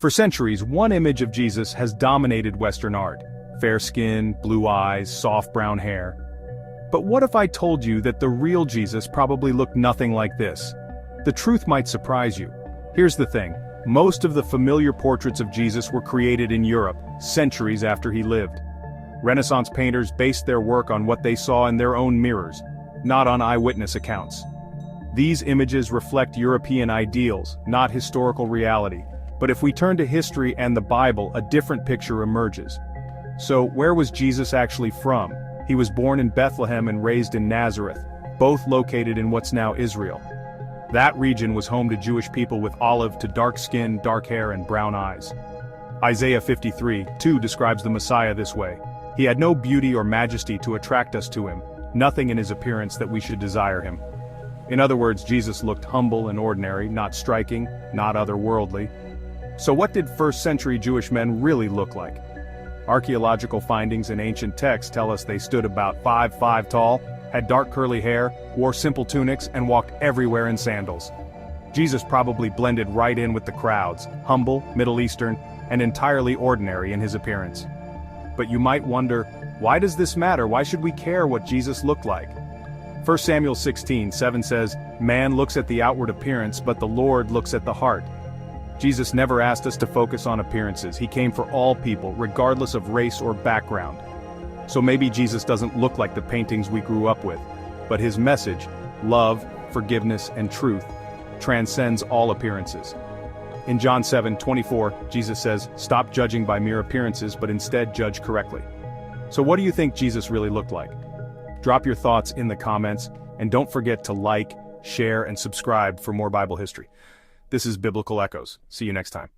For centuries, one image of Jesus has dominated Western art. Fair skin, blue eyes, soft brown hair. But what if I told you that the real Jesus probably looked nothing like this? The truth might surprise you. Here's the thing. Most of the familiar portraits of Jesus were created in Europe, centuries after he lived. Renaissance painters based their work on what they saw in their own mirrors, not on eyewitness accounts. These images reflect European ideals, not historical reality. But if we turn to history and the Bible, a different picture emerges. So, where was Jesus actually from? He was born in Bethlehem and raised in Nazareth, both located in what's now Israel. That region was home to Jewish people with olive to dark skin, dark hair, and brown eyes. Isaiah 53:2 describes the Messiah this way. He had no beauty or majesty to attract us to him, nothing in his appearance that we should desire him. In other words, Jesus looked humble and ordinary, not striking, not otherworldly. So what did first-century Jewish men really look like? Archaeological findings in ancient texts tell us they stood about 5'5" tall, had dark curly hair, wore simple tunics, and walked everywhere in sandals. Jesus probably blended right in with the crowds, humble, Middle Eastern, and entirely ordinary in his appearance. But you might wonder, why does this matter? Why should we care what Jesus looked like? 1 Samuel 16:7 says, "Man looks at the outward appearance, but the Lord looks at the heart." Jesus never asked us to focus on appearances. He came for all people, regardless of race or background. So maybe Jesus doesn't look like the paintings we grew up with, but his message, love, forgiveness, and truth, transcends all appearances. In John 7:24, Jesus says, "Stop judging by mere appearances, but instead judge correctly." So what do you think Jesus really looked like? Drop your thoughts in the comments, and don't forget to like, share, and subscribe for more Bible history. This is Biblical Echoes. See you next time.